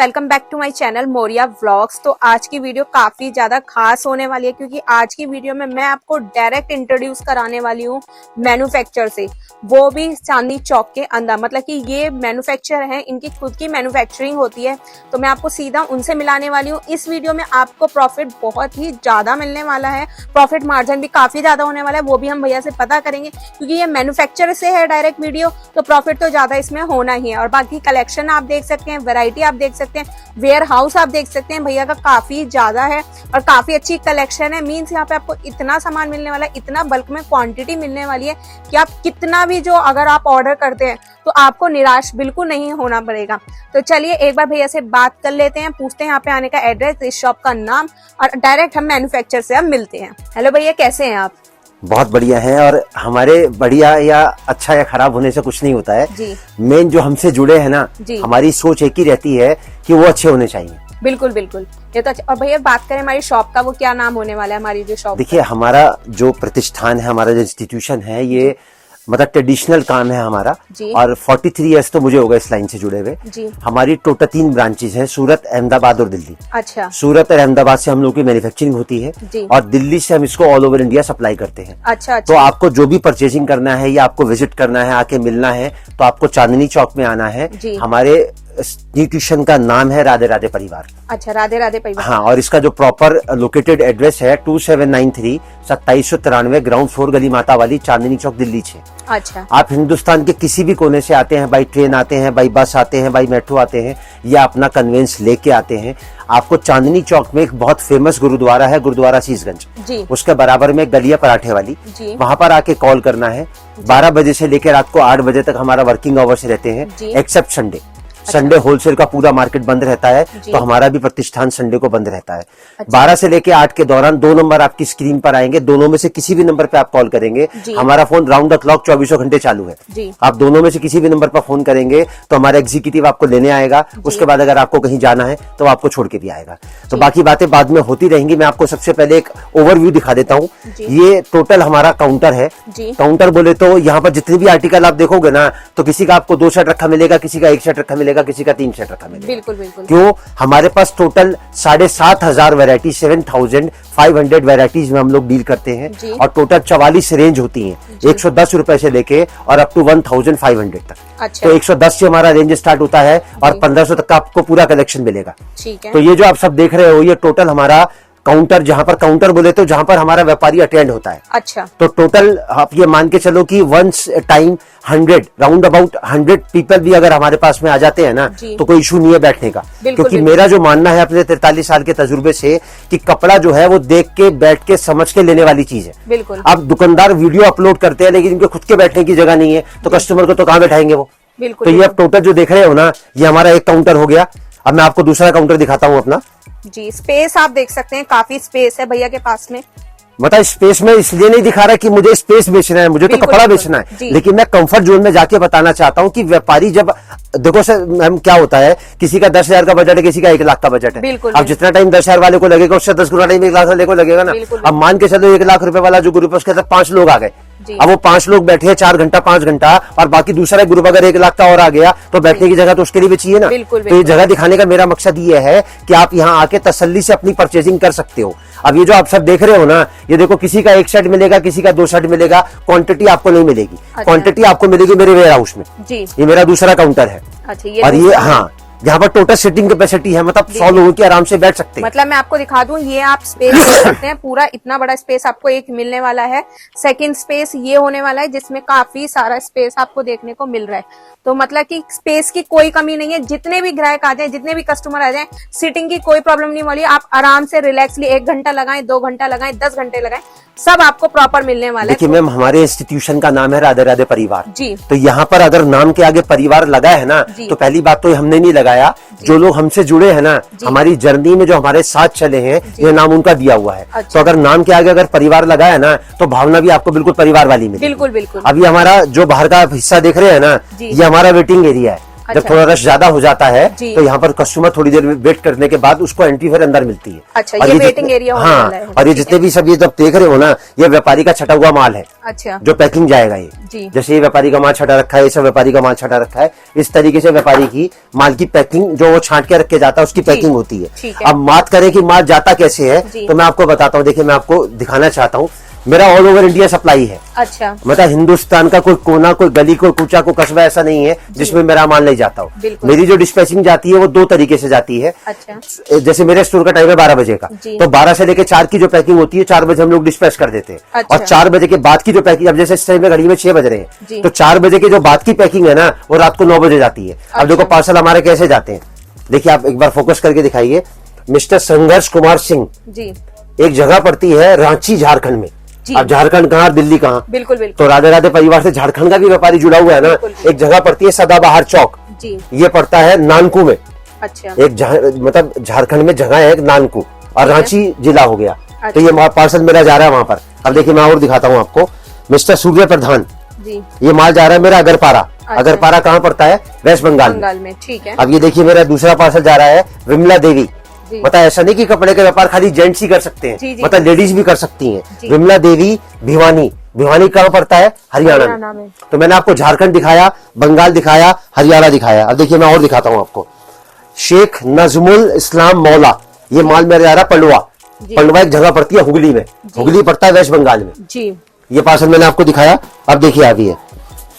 Welcome back to my channel Moriya vlogs. तो आज की वीडियो काफी ज्यादा खास होने वाली है क्योंकि आज की वीडियो में मैं आपको डायरेक्ट इंट्रोड्यूस कराने वाली हूँ मैन्युफैक्चर से, वो भी चांदनी चौक के अंदर। मतलब कि ये मैन्युफैक्चर है, इनकी खुद की मैन्युफैक्चरिंग होती है, तो मैं आपको सीधा उनसे मिलाने वाली हूँ। इस वीडियो में आपको प्रॉफिट बहुत ही ज्यादा मिलने वाला है, प्रॉफिट मार्जिन भी काफी ज्यादा होने वाला है, वो भी हम भैया से पता करेंगे क्योंकि ये मैन्युफैक्चर से है डायरेक्ट वीडियो, तो प्रॉफिट तो ज्यादा इसमें होना ही है। और बाकी कलेक्शन आप देख सकते हैं, वैरायटी आप देख सकते हैं, वेयर हाउस आप देख सकते हैं, भैया का काफी ज्यादा है और काफी अच्छी कलेक्शन है। मींस यहाँ पे आपको इतना सामान मिलने वाला है, इतना बल्क में क्वांटिटी मिलने वाली है कि आप कितना भी जो अगर आप ऑर्डर करते हैं तो आपको निराश बिल्कुल नहीं होना पड़ेगा। तो चलिए एक बार भैया से बात कर लेते हैं, पूछते हैं यहाँ पे आने का एड्रेस, इस शॉप का नाम, और डायरेक्ट हम मैन्युफैक्चर से अब मिलते हैं। हेलो भैया, कैसे हैं आप? बहुत बढ़िया है। और हमारे बढ़िया या अच्छा या खराब होने से कुछ नहीं होता है जी। मेन जो हमसे जुड़े हैं ना, हमारी सोच एक ही रहती है कि वो अच्छे होने चाहिए। बिल्कुल बिल्कुल, ये तो अच्छा। और भैया बात करें हमारी शॉप का, वो क्या नाम होने वाला है हमारी जो शॉप? देखिए, हमारा जो प्रतिष्ठान है, हमारा जो इंस्टीट्यूशन है, ये मतलब ट्रेडिशनल काम है हमारा। और 43 इयर्स तो मुझे होगा इस लाइन से जुड़े हुए। हमारी टोटल 3 ब्रांचेज हैं, सूरत, अहमदाबाद और दिल्ली। अच्छा। सूरत और अहमदाबाद से हम लोग की मैन्युफैक्चरिंग होती है और दिल्ली से हम इसको ऑल ओवर इंडिया सप्लाई करते हैं। अच्छा। तो आपको जो भी परचेजिंग करना है या आपको विजिट करना है, आके मिलना है, तो आपको चांदनी चौक में आना है। हमारे इंस्टीट्यूशन का नाम है राधे राधे परिवार। अच्छा, राधे राधे परिवार। हाँ, और इसका जो प्रॉपर लोकेटेड एड्रेस है 2793 2793 ग्राउंड फ्लोर, गली माता वाली, चांदनी चौक, दिल्ली 6। अच्छा। आप हिंदुस्तान के किसी भी कोने से आते हैं, बाई ट्रेन आते हैं, बाई बस आते हैं, बाई मेट्रो आते हैं, या अपना कन्वेंस लेके आते हैं, आपको चांदनी चौक में एक बहुत फेमस गुरुद्वारा है, गुरुद्वारा शीशगंज, उसके बराबर में गलिया पराठे वाली, वहां पर आके कॉल करना है। 12 बजे से लेकर रात को 8 बजे तक हमारा वर्किंग आवर्स रहते हैं, एक्सेप्ट संडे। संडे होलसेल का पूरा मार्केट बंद रहता है, तो हमारा भी प्रतिष्ठान संडे को बंद रहता है। 12 से लेके 8 के दौरान 2 नंबर आपकी स्क्रीन पर आएंगे, दोनों में से किसी भी नंबर पे आप कॉल करेंगे। हमारा फोन राउंड द क्लॉक 24 घंटे चालू है। आप दोनों में से किसी भी नंबर पर फोन करेंगे तो हमारा एग्जीक्यूटिव आपको लेने आएगा। उसके बाद अगर आपको कहीं जाना है तो आपको छोड़ के भी आएगा। तो बाकी बातें बाद में होती रहेंगी। मैं आपको सबसे पहले एक ओवरव्यू दिखा देता हूँ। ये टोटल हमारा काउंटर है। काउंटर बोले तो यहाँ पर जितने भी आर्टिकल आप देखोगे ना, तो किसी का आपको 2 शर्ट रखा मिलेगा, किसी का 1 शर्ट रखा मिलेगा, किसी का 3 शर्ट रखा मिलेगा। बिल्कुल बिल्कुल। क्यों? हमारे पास टोटल 7,500 वैरायटी, 7,500 वैरायटीज में हम लोग डील करते हैं और टोटल 44 रेंज होती हैं, 110 रुपए से लेके और अप टू 1,500 तक। अच्छा। तो 110 से हमारा रेंज स्टार्ट होता है और 1500 तक का आपको पूरा कलेक्शन मिलेगा। ठीक है। तो ये जो आप सब देख रहे हो, ये टोटल हमारा काउंटर, जहां पर काउंटर बोले तो जहां पर हमारा व्यापारी अटेंड होता है। अच्छा। तो टोटल आप ये मान के चलो कि once time 100 round about 100 people भी अगर हमारे पास में आ जाते हैं ना, तो कोई इशू नहीं है बैठने का। क्योंकि मेरा जो मानना है अपने 43 साल के तजुर्बे से कि कपड़ा जो है वो देख के, बैठ के, समझ के लेने वाली चीज है। बिल्कुल। अब दुकानदार वीडियो अपलोड करते हैं लेकिन इनके खुद के बैठने की जगह नहीं है, तो कस्टमर को तो कहाँ बैठाएंगे वो। तो ये अब टोटल जो देख रहे हो ना, ये हमारा एक काउंटर हो गया। अब मैं आपको दूसरा काउंटर दिखाता हूँ अपना। जी, स्पेस आप देख सकते हैं, काफी स्पेस है भैया के पास में। मतलब स्पेस में इसलिए नहीं दिखा रहा कि मुझे स्पेस बेचना है, मुझे तो कपड़ा बेचना है, लेकिन मैं कंफर्ट जोन में जाके बताना चाहता हूँ कि व्यापारी जब, देखो सर मैम क्या होता है, किसी का 10,000 का बजट है, किसी का 1 लाख का बजट है। अब जितना टाइम 10,000 वाले को लगेगा उससे 10 गुना टाइम 1 लाख वाले को लगेगा ना। अब मान के चलो 1 लाख रुपए वाला जो ग्रुप है उसके अंदर 5 लोग आ गए। अब वो 5 लोग बैठे हैं 4 घंटा 5 घंटा, और बाकी दूसरा ग्रुप अगर 1 लाख का और आ गया तो बैठने की जगह तो उसके लिए भी चाहिए ना। तो ये जगह दिखाने का मेरा मकसद ये है कि आप यहाँ आके तसल्ली से अपनी परचेजिंग कर सकते हो। अब ये जो आप सब देख रहे हो ना, ये देखो किसी का 1 शर्ट मिलेगा, किसी का 2 शर्ट मिलेगा, क्वांटिटी आपको नहीं मिलेगी। क्वांटिटी आपको मिलेगी मेरे वेयर हाउस में। ये मेरा दूसरा काउंटर है। अच्छा, और ये हाँ, यहाँ पर टोटल सीटिंग कैपेसिटी है, मतलब 100 लोगों की आराम से बैठ सकते हैं। मतलब मैं आपको दिखा दूं, ये आप स्पेस देख सकते हैं, पूरा इतना बड़ा स्पेस आपको एक मिलने वाला है। सेकंड स्पेस ये होने वाला है जिसमें काफी सारा स्पेस आपको देखने को मिल रहा है। तो मतलब कि स्पेस की कोई कमी नहीं है। जितने भी ग्राहक आ जाए, जितने भी कस्टमर आ जाए, सीटिंग की कोई प्रॉब्लम नहीं वाली। आप आराम से रिलैक्सली 1 घंटा लगाएं, 2 घंटा लगाएं, 10 घंटे लगाएं, सब आपको प्रॉपर मिलने वाला है। देखिए मैम, हमारे इंस्टीट्यूशन का नाम है राधे राधे परिवार जी। तो यहाँ पर अगर नाम के आगे परिवार लगा है ना, तो पहली बात तो हमने नहीं लगाया, जो लोग हमसे जुड़े हैं ना, हमारी जर्नी में जो हमारे साथ चले हैं, ये नाम उनका दिया हुआ है। तो अगर नाम के आगे अगर परिवार लगा है ना, तो भावना भी आपको बिल्कुल परिवार वाली मिलेगी। बिल्कुल बिल्कुल। अभी हमारा जो बाहर का हिस्सा देख रहे हैं ना, ये हमारा वेटिंग एरिया है। जब थोड़ा रश ज्यादा हो जाता है जी। तो यहाँ पर कस्टमर थोड़ी देर वेट करने के बाद उसको एंट्री फिर अंदर मिलती है। अच्छा, और ये वेटिंग एरिया होने वाला है। और ये जितने भी सब ये जब देख रहे हो ना, ये व्यापारी का छटा हुआ माल है। अच्छा, जो पैकिंग जाएगा ये जी। जैसे ये व्यापारी का माल छटा रखा है, ये सब व्यापारी का माल छटा रखा है, इस तरीके से व्यापारी की माल की पैकिंग जो वो छांट के रख के जाता है उसकी पैकिंग होती है। अब बात करें कि माल जाता कैसे है, तो मैं आपको बताता हूँ। देखिए मैं आपको दिखाना चाहता हूँ, मेरा ऑल ओवर इंडिया सप्लाई है। अच्छा, मतलब हिंदुस्तान का कोई कोना, कोई गली, कोई कूचा, कोई कस्बा ऐसा नहीं है जिसमें मेरा माल नहीं जाता हो। मेरी जो डिस्पैचिंग जाती है वो दो तरीके से जाती है। अच्छा, जैसे मेरे स्टोर का टाइम है 12 बजे का, तो 12 से लेकर 4 की जो पैकिंग होती है 4 बजे हम लोग डिस्पैच कर देते हैं। अच्छा। और 4 बजे के बाद की जो पैकिंग, अब जैसे इस टाइम में घड़ी में 6 बज रहे हैं, तो 4 बजे के जो बाद की पैकिंग है ना वो रात को 9 बजे जाती है। अब देखो पार्सल हमारे कैसे जाते हैं, देखिए आप एक बार फोकस करके दिखाइए। मिस्टर संघर्ष कुमार सिंह जी, एक जगह पड़ती है रांची झारखंड में। अब झारखंड कहाँ, दिल्ली कहाँ, बिल्कुल बिल्कुल। तो राधे राधे परिवार से झारखंड का भी व्यापारी जुड़ा हुआ है ना। एक जगह पड़ती है सदाबहार चौक जी, ये पड़ता है नानकू में। अच्छा, एक मतलब झारखंड में जगह है एक नानकू, और रांची जिला हो गया। अच्छा। तो ये पार्सल मेरा जा रहा है वहां पर। अब देखिए मैं और दिखाता हूँ आपको। मिस्टर सूर्य प्रधान जी, ये माल जा रहा है मेरा अगरपारा। अच्छा। अगरपारा कहाँ पड़ता है, वेस्ट बंगाल में। ठीक है। अब ये देखिए मेरा दूसरा पार्सल जा रहा है विमला देवी। मतलब ऐसा नहीं कि कपड़े का व्यापार खाली जेंट्स ही कर सकते हैं, मतलब लेडीज भी कर सकती हैं। विमला देवी भिवानी, भिवानी कहाँ पड़ता है, हरियाणा में। तो मैंने आपको झारखंड दिखाया, बंगाल दिखाया, हरियाणा दिखाया। अब देखिए मैं और दिखाता हूँ आपको। शेख नजमुल इस्लाम मौला, ये माल मेरा जा रहा पलवा। पलवा एक जगह पड़ती है हुगली में, हुगली पड़ता है वेस्ट बंगाल में जी। ये पार्सल मैंने आपको दिखाया। अब देखिए आप ये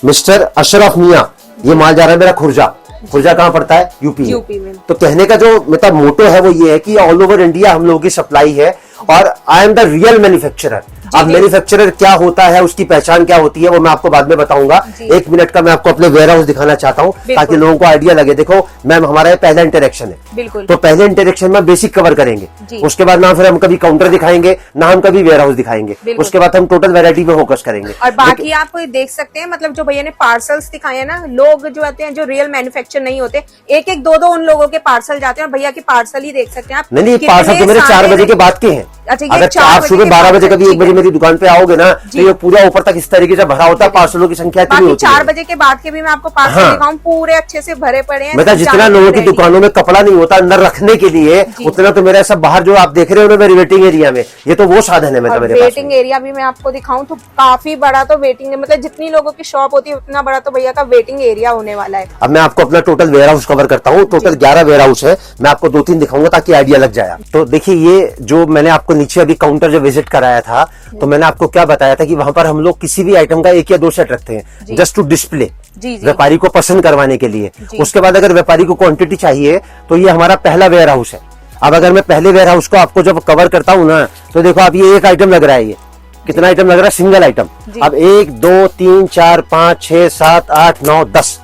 मिस्टर अशरफ मियाँ, ये माल जा रहा है मेरा खुर्जा। खुर्जा कहाँ पड़ता है, यूपी में। तो कहने का जो मतलब मोटो है वो ये है कि ऑल ओवर इंडिया हम लोगों की सप्लाई है, और I am the real manufacturer. अब मैन्युफैक्चरर क्या होता है, उसकी पहचान क्या होती है, वो मैं आपको बाद में बताऊंगा। 1 मिनट का मैं आपको अपने वेयर हाउस दिखाना चाहता हूँ ताकि लोगों को आइडिया लगे। देखो मैम, हमारा पहला इंटरेक्शन है, तो पहले इंटरेक्शन में बेसिक कवर करेंगे, उसके बाद ना फिर हम कभी काउंटर दिखाएंगे, ना हम कभी वेयर हाउस दिखाएंगे, उसके बाद हम टोटल वैरायटी पे फोकस करेंगे। और बाकी आप देख सकते हैं, मतलब जो भैया ने पार्सल्स दिखाए हैं ना, लोग जो आते हैं जो रियल मैन्युफैक्चर नहीं होते, 1-1, 2-2 उन लोगों के पार्सल जाते हैं। और भैया की पार्सल ही देख सकते हैं आप। नहीं, पार्सल तो मेरे 4 बजे के बाद के हैं। अच्छा, अगर आप सुबह 12 बजे कभी 1 बजे मेरी दुकान पे आओगे ना, तो ये पूरा ऊपर तक इस तरीके से भरा होता है। पार्सलों की संख्या इतनी होती है। 4 बजे के बाद के भी मैं आपको पार्सल दिखाऊं, पूरे अच्छे से भरे पड़े हैं। मतलब जितना लोगों की दुकानों में कपड़ा नहीं होता अंदर रखने के लिए, उतना तो मेरा सब बाहर जो आप देख रहे हो ना मेरी वेटिंग एरिया में, ये तो वो साधन है। मतलब मेरे वेटिंग एरिया भी मैं आपको दिखाऊं तो काफी बड़ा तो वेटिंग है, मतलब जितनी लोगों की शॉप होती है उतना बड़ा तो भैया का वेटिंग एरिया होने वाला है। अब मैं आपको अपना टोटल वेयर हाउस कवर करता हूँ। टोटल 11 वेयर हाउस है, मैं आपको 2-3 दिखाऊंगा ताकि आइडिया लग जाए। तो देखिए ये जो मैंने आपको नीचे अभी काउंटर जो विजिट कराया था, तो मैंने आपको क्या बताया था कि वहां पर हम लोग किसी भी आइटम का 1 या 2 सेट रखते हैं, जस्ट टू डिस्प्ले, व्यापारी को पसंद करवाने के लिए। उसके बाद अगर व्यापारी को क्वांटिटी चाहिए तो ये हमारा पहला वेयर हाउस है। अब अगर मैं पहले वेयर हाउस को आपको जब कवर करता हूँ ना, तो देखो आप ये एक आइटम लग रहा है, ये कितना आइटम लग रहा है, सिंगल आइटम। अब 1 2 3 4 5 6 7 8 9 10,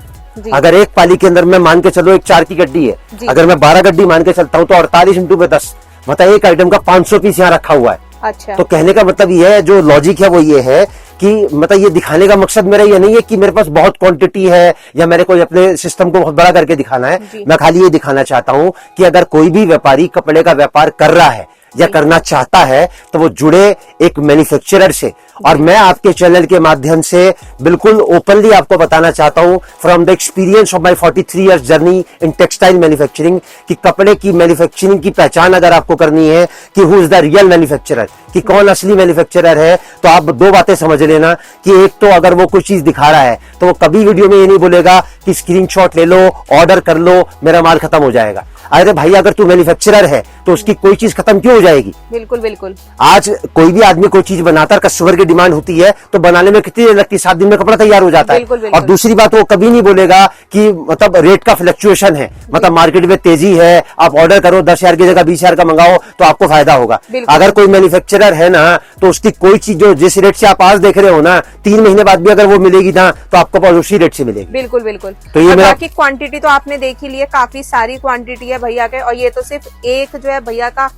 अगर एक पाली के अंदर मैं मान के चलो एक 4 की गड्डी है, अगर मैं 12 गड्डी मान के चलता हूँ तो 48 × 10, मतलब एक आइटम का 500 पीस यहाँ रखा हुआ है। अच्छा। तो कहने का मतलब ये है, जो लॉजिक है वो ये है कि मतलब ये दिखाने का मकसद मेरा ये नहीं है कि मेरे पास बहुत क्वांटिटी है या मेरे को अपने सिस्टम को बहुत बड़ा करके दिखाना है। मैं खाली ये दिखाना चाहता हूँ कि अगर कोई भी व्यापारी कपड़े का व्यापार कर रहा है या करना चाहता है तो वो जुड़े एक मैन्युफैक्चरर से। और मैं आपके चैनल के माध्यम से बिल्कुल ओपनली आपको बताना चाहता हूं, from the experience of my 43 years journey in textile manufacturing, कि कपड़े की मैन्युफैक्चरिंग की पहचान अगर आपको करनी है कि who is the real manufacturer, कि कौन असली मैन्युफैक्चरर है, तो आप 2 बातें समझ लेना कि एक तो अगर वो कोई चीज दिखा रहा है तो वो कभी वीडियो में ये नहीं बोलेगा कि स्क्रीनशॉट ले लो, ऑर्डर कर लो, मेरा माल खत्म हो जाएगा। अरे भाई, अगर तू मैन्युफैक्चरर है तो उसकी कोई चीज खत्म क्यों हो जाएगी? बिल्कुल बिल्कुल। आज कोई भी आदमी कोई चीज बनाता है, कस्टमर की डिमांड होती है तो बनाने में कितनी देर लगती है, 7 दिन में कपड़ा तैयार हो जाता है। और दूसरी बात, वो कभी नहीं बोलेगा कि मतलब रेट का फ्लक्चुएशन है, मतलब मार्केट में तेजी है, आप ऑर्डर करो 10,000 की जगह 20,000 का मंगाओ तो आपको फायदा होगा। अगर कोई मैन्युफैक्चरर है ना, तो उसकी कोई चीज जो जिस रेट से आप आज देख रहे हो ना, 3 महीने बाद भी अगर वो मिलेगी ना तो आपको उसी रेट से मिलेगी। बिल्कुल बिल्कुल। तो ये बाकी क्वांटिटी तो आपने देख ही ली है, काफी सारी क्वांटिटी है भैया के, और ये तो सिर्फ एक जो है भैया का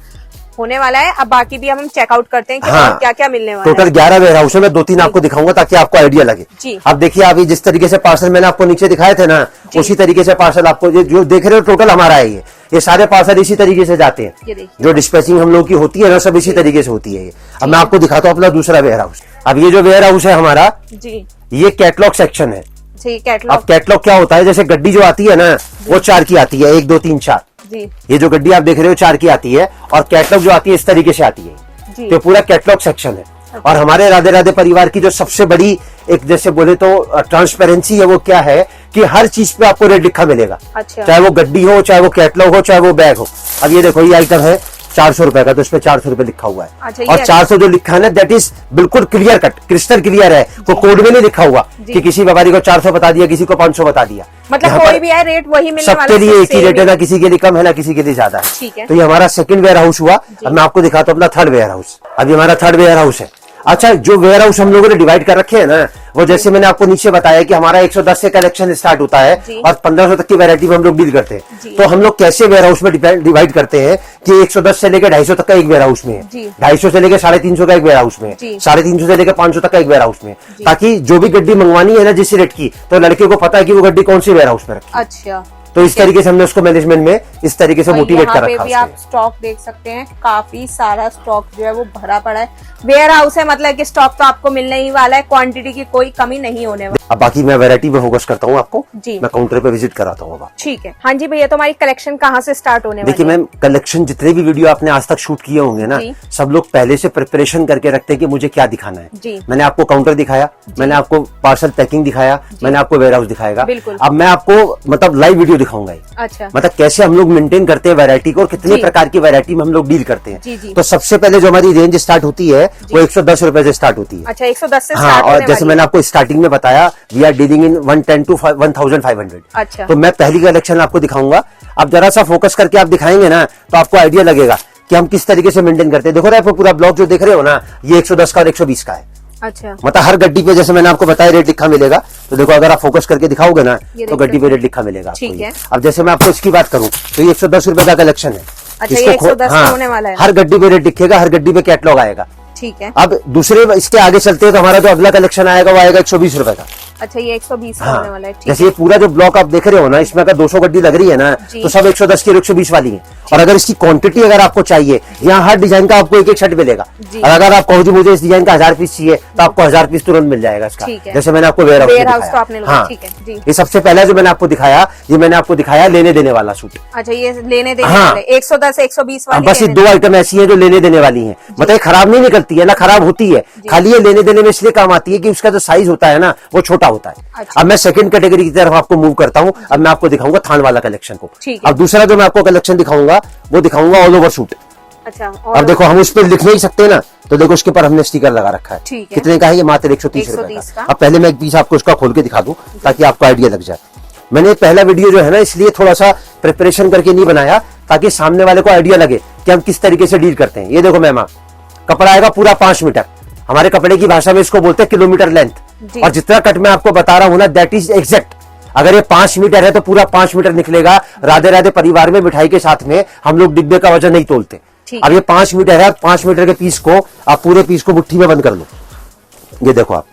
होने वाला है। अब बाकी भी हम चेकआउट करते हैं कि क्या क्या मिलने वाला है। टोटल 11 वेयर हाउस में 2-3 आपको दिखाऊंगा ताकि आपको आइडिया लगे जी। अब देखिए, अभी जिस तरीके से पार्सल मैंने आपको नीचे दिखाए थे ना, उसी तरीके से पार्सल आपको जो देख रहे हो टोटल हमारा है। ये सारे पार्सल इसी तरीके से जाते हैं, जो डिस्पैचिंग हम लोग की होती है ना, सब इसी तरीके से होती है। अब मैं आपको दिखाता हूँ अपना दूसरा वेयर हाउस। अब ये जो वेयर हाउस है हमारा, ये कैटलॉग सेक्शन है। अच्छा ये कैटलॉग। अब कैटलॉग क्या होता है, जैसे गड्डी जो आती है ना वो 4 की आती है, 1 2 3 4 जी। ये जो गड्डी आप देख रहे हो 4 की आती है, और कैटलॉग जो आती है इस तरीके से आती है जी। तो पूरा कैटलॉग सेक्शन है। और हमारे राधे राधे परिवार की जो सबसे बड़ी एक जैसे बोले तो ट्रांसपेरेंसी है, वो क्या है कि हर चीज पे आपको रेट लिखा मिलेगा। अच्छा। चाहे वो गड्डी हो, चाहे वो कैटलॉग हो, चाहे वो बैग हो। अब ये देखो ये आइटम है 400 रुपए का, तो इसमें 400 रुपए लिखा हुआ है। अच्छा, और 400 जो लिखा है ना दैट इज बिल्कुल क्लियर कट, क्रिस्टल क्लियर है, वो कोड में नहीं लिखा हुआ कि किसी व्यापारी को 400 बता दिया, किसी को 500 बता दिया। मतलब कोई भी है रेट वही मिलने वाला सबके है, लिए एक ही same रेट है, ना किसी के लिए कम है ना किसी के लिए ज्यादा है। ठीक है। तो ये हमारा सेकंड वेयर हाउस हुआ। अब मैं आपको दिखाता हूँ अपना थर्ड वेयर हाउस। अभी हमारा थर्ड वेयर हाउस है। अच्छा, जो वेयर हाउस हम लोगों ने डिवाइड कर रखे हैं ना, वो जैसे मैंने आपको नीचे बताया कि हमारा 110 से कलेक्शन स्टार्ट होता है और 1500 तक की वैरायटी में हम लोग डील करते हैं। तो हम लोग कैसे वेयर हाउस में डिवाइड करते हैं कि 110 से लेकर 250 तक का एक वेयर हाउस में है, 250 से लेकर 350 का एक वेयर हाउस में है, 350 से लेकर 500 तक का एक वेयर हाउस में है, ताकि जो भी गड्डी मंगवानी है ना जिस रेट की, तो लड़के को पता है कि वो गड्डी कौन सी वेयर हाउस में रखी। अच्छा, तो इस तरीके से हमने उसको मैनेजमेंट में इस तरीके से मोटिवेट कर यहाँ पे रखा भी है। आप स्टॉक देख सकते हैं, काफी सारा स्टॉक जो है वो भरा पड़ा है। वेयर हाउस है मतलब कि स्टॉक तो आपको मिलने ही वाला है, क्वांटिटी की कोई कमी नहीं होने वाली। अब बाकी मैं वैरायटी पे फोकस करता हूँ आपको जी। मैं काउंटर पे विजिट कराता हूँ। ठीक है। हाँ जी भैया, तो हमारी कलेक्शन कहाँ से स्टार्ट होने वाली है? देखिए मैम, कलेक्शन जितने भी वीडियो आपने आज तक शूट किए होंगे ना, सब लोग पहले से प्रिपरेशन करके रखते हैं कि मुझे क्या दिखाना है। जी। मैंने आपको काउंटर दिखाया, मैंने आपको पार्सल पैकिंग दिखाया, मैंने आपको वेयर हाउस दिखाएगा। बिल्कुल। अब मैं आपको मतलब लाइव वीडियो दिखाऊंगा। अच्छा। मतलब कैसे हम लोग मेंटेन करते हैं वैरायटी को और कितने प्रकार की वैरायटी में हम लोग डील करते जी, हैं। तो सबसे पहले जो हमारी रेंज स्टार्ट होती है वो 110 रुपए से स्टार्ट होती है। अच्छा, 110 से हाँ, स्टार्ट और होने जैसे वाली मैंने है। आपको स्टार्टिंग में बताया we are dealing in 110 to 1500। अच्छा। तो मैं पहली कलेक्शन आपको दिखाऊंगा। अब जरा सा फोकस करके आप दिखाएंगे ना तो आपको आइडिया लगेगा कि हम किस तरीके से मेंटेन करते हैं। देखो ना आप पूरा ब्लॉक जो देख रहे हो ना, ये 110 का और 120 का है। अच्छा। मतलब हर गड्डी पे जैसे मैंने आपको बताया रेट लिखा मिलेगा। तो देखो अगर आप फोकस करके दिखाओगे ना तो गड्डी पे रेट लिखा मिलेगा आपको। ठीक है। अब जैसे मैं आपको इसकी बात करूं तो ये 110 रुपए का कलेक्शन है। अच्छा, ये 110 होने वाला है। हर गड्डी पे रेट दिखेगा, हर गड्डी पे कैटलॉग आएगा। ठीक है। अब दूसरे इसके आगे चलते हैं तो हमारा जो अगला कलेक्शन आएगा वो आएगा 120 रुपए का। अच्छा, ये 120 हाँ, होने वाला है। ठीक जैसे ये पूरा जो ब्लॉक आप देख रहे हो ना, इसमें अगर 200 गड्डी लग रही है ना तो सब 110 की और 120 वाली है। और अगर इसकी क्वांटिटी अगर आपको चाहिए, यहाँ हर डिजाइन का आपको एक एक शर्ट मिलेगा। और अगर आप कहो जी मुझे इस डिजाइन का 1000 पीस चाहिए तो आपको 1000 पीस तुरंत मिल जाएगा इसका। जैसे मैंने आपको वेयर हाउस तो आपने हाँ, ठीक है जी। ये सबसे पहला जो मैंने आपको दिखाया, ये मैंने आपको दिखाया लेने देने वाला सूट। अच्छा, ये लेने देने हाँ। वाले 110 120 वाली बस ये दो आइटम ऐसी हैं जो लेने देने वाली हैं। मतलब खराब नहीं निकलती है ना खराब होती है, खाली ये लेने देने में इसलिए काम आती है कि उसका जो साइज होता है ना वो छोटा होता है। अच्छा। अब मैं सेकंड कैटेगरी की तरफ आपको मूव करता हूँ। अब मैं आपको दिखाऊंगा थान वाला कलेक्शन को। अब दूसरा जो मैं आपको कलेक्शन दिखाऊंगा वो दिखाऊंगा ऑल ओवर सूट। अच्छा। अब देखो हम उस पर लिख नहीं सकते ना, तो देखो उसके ऊपर हमने स्टिकर लगा रखा है। ठीक है। कितने का है ये? मात्र 130 रुपए का। अब पहले मैं एक पीस आपको उसका खोल के दिखा दूं ताकि आपको आइडिया लग जाए। मैंने पहला वीडियो जो है ना इसलिए थोड़ा सा प्रिपरेशन करके नहीं बनाया ताकि सामने वाले को आइडिया लगे कि हम किस तरीके से डील करते हैं। ये देखो मैम, कपड़ा आएगा पूरा 5 मीटर। हमारे कपड़े की भाषा में इसको बोलते हैं किलोमीटर लेंथ। और जितना कट मैं आपको बता रहा हूं ना दैट इज एग्जैक्ट। अगर ये 5 मीटर है तो पूरा 5 मीटर निकलेगा। राधे राधे परिवार में मिठाई के साथ में हम लोग डिब्बे का वजन नहीं तोलते। अब ये 5 मीटर है, 5 मीटर के पीस को आप पूरे पीस को मुट्ठी में बंद कर लो। ये देखो आप,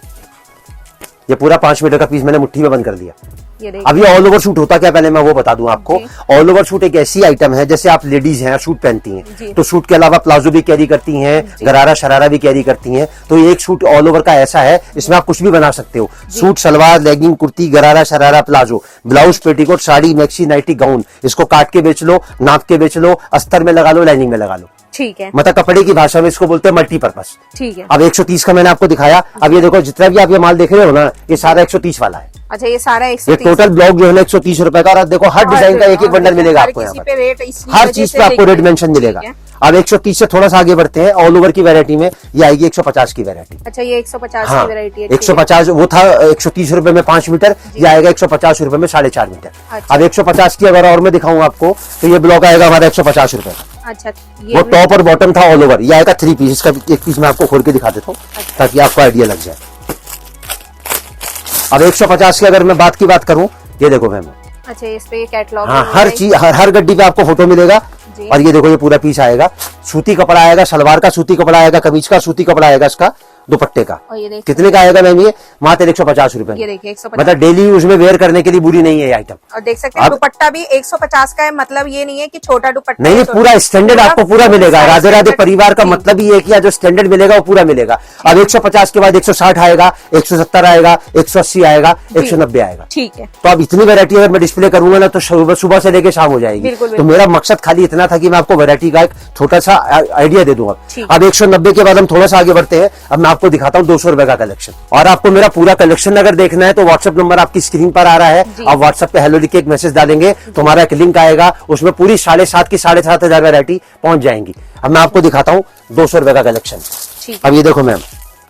ये पूरा 5 मीटर का पीस मैंने मुट्ठी में बंद कर दिया। अब ये ऑल ओवर सूट होता क्या, पहले मैं वो बता दूं आपको। ऑल ओवर सूट एक ऐसी आइटम है जैसे आप लेडीज हैं सूट पहनती हैं तो सूट के अलावा प्लाजो भी कैरी करती हैं, गरारा शरारा भी कैरी करती हैं। तो ये एक सूट ऑल ओवर का ऐसा है, इसमें आप कुछ भी बना सकते हो। Suit, salwar, legging, kurti, gharara sharara, palazzo, blouse, petticoat, sari, maxi, nighty, gown. इसको काट के बेच लो, नाप के बेच लो, अस्तर में लगा लो, लाइनिंग में लगा लो। ठीक है। मतलब कपड़े की भाषा में इसको बोलते हैं मल्टीपर्पज। ठीक है। अब 130 का मैंने आपको दिखाया। अब ये देखो जितना भी आप ये माल देख रहे हो ना, ये सारा 130 वाला है। अच्छा, ये सारा 130। ये टोटल ब्लॉक जो है ना 130 रुपए का। और देखो हर डिजाइन का एक एक बंडल मिलेगा आपको यहाँ पर। हर चीज पे आपको रेट मेंशन मिलेगा। अब 130 से थोड़ा सा आगे बढ़ते हैं, ऑल ओवर की वैरायटी में ये आएगी 150 की वैरायटी। अच्छा, ये 150 हाँ, की वैरायटी है। 150 वो था 130 रुपए में 5 मीटर, ये आएगा 150 रुपए में 4.5 मीटर। अच्छा। अब 150 की अगर और मैं दिखाऊं आपको तो ये ब्लॉक आएगा हमारा 150 रुपए का। अच्छा, वो टॉप और बॉटम था ऑल ओवर। ये आएगा 3 पीस। इसका एक पीस मैं आपको खोल के दिखा देता हूँ ताकि आपको आइडिया लग जाए। अब 150 की अगर मैं बात करूं, ये देखो मैम। अच्छा, इस पे कैटलॉग। हाँ, हर चीज हर गड्डी पे आपको फोटो मिलेगा। और ये देखो ये पूरा पीस आएगा, सूती कपड़ा आएगा, सलवार का सूती कपड़ा आएगा, कमीज का सूती कपड़ा आएगा इसका। दुपट्टे का। और ये कितने का आएगा मैम ये? मात्र 150 रुपए। ये देखिए 150, मतलब डेली यूज में वेयर करने के लिए बुरी नहीं है ये आइटम। और देख सकते हैं दुपट्टा भी 150 का है, मतलब ये नहीं है कि छोटा दुपट्टा। नहीं, पूरा स्टैंडर्ड आपको पूरा मिलेगा। राधे राधे परिवार का मतलब ये है कि जो स्टैंडर्ड मिलेगा वो पूरा मिलेगा। अब 150 के बाद 160 आएगा, 170 आएगा, 180 आएगा, 190 आएगा। ठीक है। तो अब इतनी वैरायटी अगर मैं डिस्प्ले करूंगा ना तो सुबह से लेके शाम हो जाएगी। तो मेरा मकसद खाली इतना था कि मैं आपको वैरायटी का एक छोटा सा आइडिया दे दूंगा। अब 190 के बाद हम थोड़ा सा आगे बढ़ते हैं। अब मैं आपको दिखाता हूँ 200 रुपए का कलेक्शन। और आपको मेरा पूरा कलेक्शन अगर देखना है तो व्हाट्सएप नंबर आपकी स्क्रीन पर आ रहा है। आप व्हाट्सएप पे हेलो लिख के एक मैसेज डालेंगे तो हमारा एक लिंक आएगा, उसमें पूरी 7,500 की 7,500 वैरायटी पहुंच जाएंगी। अब मैं आपको दिखाता हूँ 200 रुपए का कलेक्शन। अब ये देखो मैम,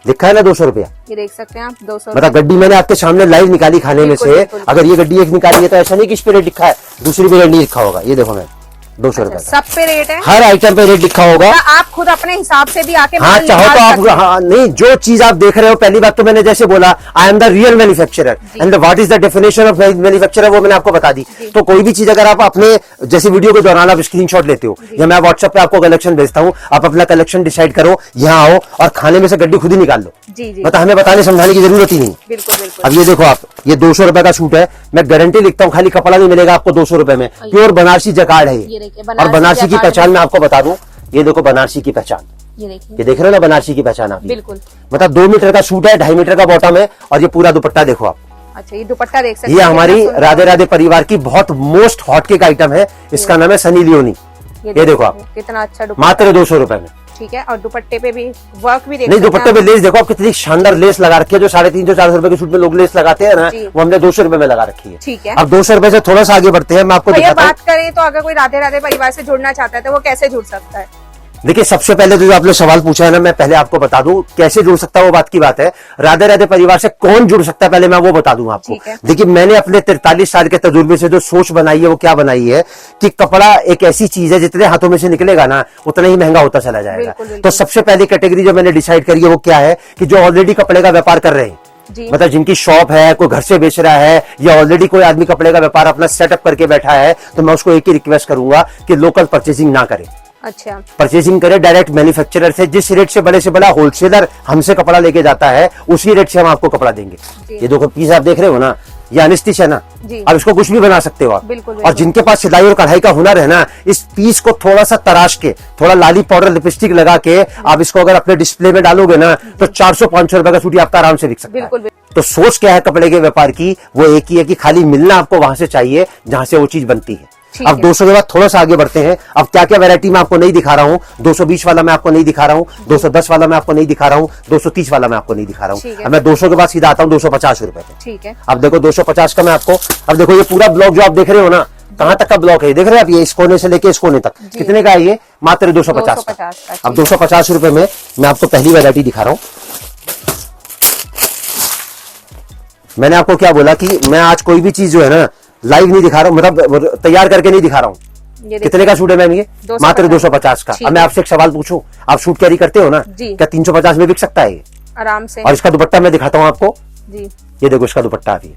लिखा है ना 200 रुपया, ये देख सकते हैं आप 200। मतलब गड्डी मैंने आपके सामने लाइव निकाली खाने में से। अगर ये गड्डी एक निकाली है तो ऐसा नहीं कि इस पे रेट लिखा है, दूसरी पे रेट नहीं लिखा होगा। ये देखो मैम 200 रुपए सब पे रेट है, हर आइटम पे रेट लिखा होगा। आप खुद अपने हिसाब से भी आके हाँ चाहो तो आप, हाँ नहीं, जो चीज आप देख रहे हो, पहली बात तो मैंने जैसे बोला I am the real manufacturer and what is the definition of manufacturer, वो मैंने आपको बता दी। तो कोई भी चीज अगर आप अपने जैसे वीडियो के दौरान आप स्क्रीनशॉट लेते हो या मैं व्हाट्सएप पे आपको कलेक्शन भेजता हूँ, आप अपना कलेक्शन डिसाइड करो, यहाँ आओ और खाने में से गड्डी खुद ही निकाल लो। मतलब हमें बताने समझाने की जरूरत ही नहीं। बिल्कुल। अब ये देखो आप, ये 200 रुपए का सूट है, मैं गारंटी लिखता हूँ, खाली कपड़ा नहीं मिलेगा आपको 200 रुपए में। प्योर बनारसी जकार्ड है ये। और बनारसी की पहचान मैं आपको बता दूं, ये देखो बनारसी की पहचान, ये देख रहे हो ना बनारसी की पहचान आप। बिल्कुल। मतलब 2 मीटर का सूट है, 2.5 मीटर का बॉटम है और ये पूरा दुपट्टा देखो आप। अच्छा, ये दुपट्टा देख सकते हैं। ये हमारी राधे राधे परिवार की बहुत मोस्ट हॉट केक आइटम है, इसका नाम है सनी लियोनी। ये देखो आप, कितना अच्छा दुपट्टा, मात्र 200 रुपए में। ठीक है। और दुपट्टे पे भी वर्क भी नहीं, दुपट्टे पे लेस देखो आप, कितनी शानदार लेस लगा रखी है। जो 350-400 रुपए के सूट में लोग लेस लगाते हैं ना, वो हमने 200 रुपए में लगा रखी है। ठीक है। अब 200 रुपए से थोड़ा सा आगे बढ़ते हैं, मैं आपको दिखाता हूं। बात करें तो अगर कोई राधे राधे परिवार से जुड़ना चाहता है तो वो कैसे जुड़ सकता है? देखिए, सबसे पहले तो जो आपने सवाल पूछा है ना, मैं पहले आपको बता दूं कैसे जुड़ सकता है, वो बात की बात है। राधे राधे परिवार से कौन जुड़ सकता है, पहले मैं वो बता दूं आपको। देखिए, मैंने अपने 43 साल के तजुर्बे से जो सोच बनाई है वो क्या बनाई है कि कपड़ा एक ऐसी चीज है, जितने हाथों में से निकलेगा ना उतना ही महंगा होता चला जाएगा। तो सबसे पहली कैटेगरी जो मैंने डिसाइड करी है वो क्या है कि जो ऑलरेडी कपड़े का व्यापार कर रहे हैं, मतलब जिनकी शॉप है, कोई घर से बेच रहा है या ऑलरेडी कोई आदमी कपड़े का व्यापार अपना सेटअप करके बैठा है, तो मैं उसको एक ही रिक्वेस्ट करूंगा कि लोकल परचेसिंग ना करे। अच्छा, परचेसिंग करे डायरेक्ट मैन्युफैक्चरर से। जिस रेट से बड़े होलसेलर हमसे कपड़ा लेके जाता है, उसी रेट से हम आपको कपड़ा देंगे। ये देखो पीस आप देख रहे हो ना, ये अनिस्टिच है ना, अब इसको कुछ भी बना सकते हो आप। और जिनके पास सिलाई और कढ़ाई का हुनर है ना, इस पीस को थोड़ा सा तराश के, थोड़ा लाली पाउडर लिपस्टिक लगा के आप इसको अगर अपने डिस्प्ले में डालोगे ना, तो 400-500 रुपए का सूट आपका आराम से बिक सकता है। तो सोच क्या है कपड़े के व्यापार की, वो एक ही है कि खाली मिलना आपको वहां से चाहिए जहां से वो चीज बनती है। अब 200 के बाद थोड़ा सा आगे बढ़ते हैं। अब क्या क्या वैरायटी मैं आपको नहीं दिखा रहा हूँ, 220 वाला मैं आपको नहीं दिखा रहा हूँ, 210 वाला मैं आपको नहीं दिखा रहा हूँ, 230 वाला मैं आपको नहीं दिखा रहा हूँ। अब मैं 200 के बाद सीधा आता हूँ 250 रुपए पे। ठीक है। अब देखो 250 का मैं आपको, अब देखो ये पूरा ब्लॉक जो आप देख रहे हो ना, कहाँ तक का ब्लॉक है देख रहे हैं आप, ये इस कोने से लेके इस कोने तक कितने का है ये? मात्र 250 का। अब 250 रुपए में मैं आपको पहली वैरायटी दिखा रहा हूँ। मैंने आपको क्या बोला कि मैं आज कोई भी चीज जो है ना लाइव नहीं दिखा रहा हूँ, मतलब तैयार करके नहीं दिखा रहा हूँ। कितने का सूट है मैम ये? मात्र 250 का। अब मैं आपसे एक सवाल पूछूं, आप सूट कैरी करते हो ना, क्या 350 में बिक सकता है ये? आराम से। और इसका दुपट्टा मैं दिखाता हूँ आपको जी। ये देखो इसका दुपट्टा अभी,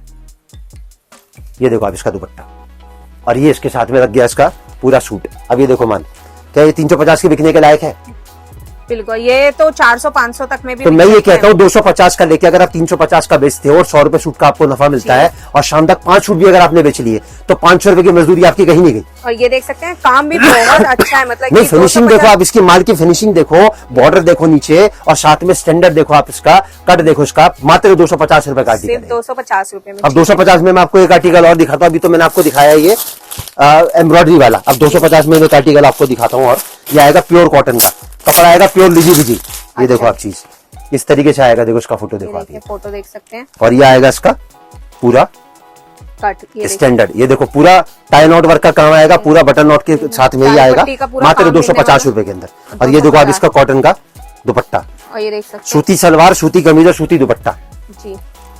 ये देखो आप इसका दुपट्टा, और ये इसके साथ में लग गया इसका पूरा सूट। अब ये देखो मान, क्या ये 350 के बिकने के लायक है? बिल्कुल, ये तो 400-500 तक में भी। तो मैं ये कहता हूँ 250 का लेके अगर आप 350 का बेचते हो और 100 रुपए सूट का आपको नफा मिलता है, और शाम तक 5 सूट भी अगर आपने बेच लिए, तो 500 रुपए की मजदूरी आपकी कहीं नहीं गई। और ये देख सकते हैं काम भी बहुत अच्छा है, मतलब नहीं, फिनिशिंग देखो आप, इसकी माल की फिनिशिंग देखो, बॉर्डर देखो नीचे, और साथ में स्टैंडर्ड देखो आप, इसका कट देखो, इसका मात्र 250 रुपए का आर्टिकल है। 250 रुपए में। अब 250 में मैं आपको एक आर्टिकल और दिखाता हूँ। अभी तो मैंने आपको दिखाया ये एम्ब्रॉयडरी वाला। अब 250 में एक आर्टिकल आपको दिखाता हूँ, और ये आएगा प्योर कॉटन का कपड़ा, आएगा प्योर लिजी बिजी। ये देखो आप चीज इस तरीके से आएगा, देखो इसका फोटो देखो आप, फोटो देख सकते हैं। और ये आएगा इसका पूरा कट स्टैंडर्ड, ये देखो पूरा टाई नॉट वर्क का काम आएगा, पूरा बटन नॉट के साथ में ही आएगा, मात्र 250 रुपए के अंदर। और ये देखो आप इसका कॉटन का दुपट्टा, और ये देख सकते हैं सूती सलवार, सूती कमीज और सूती दुपट्टा जी,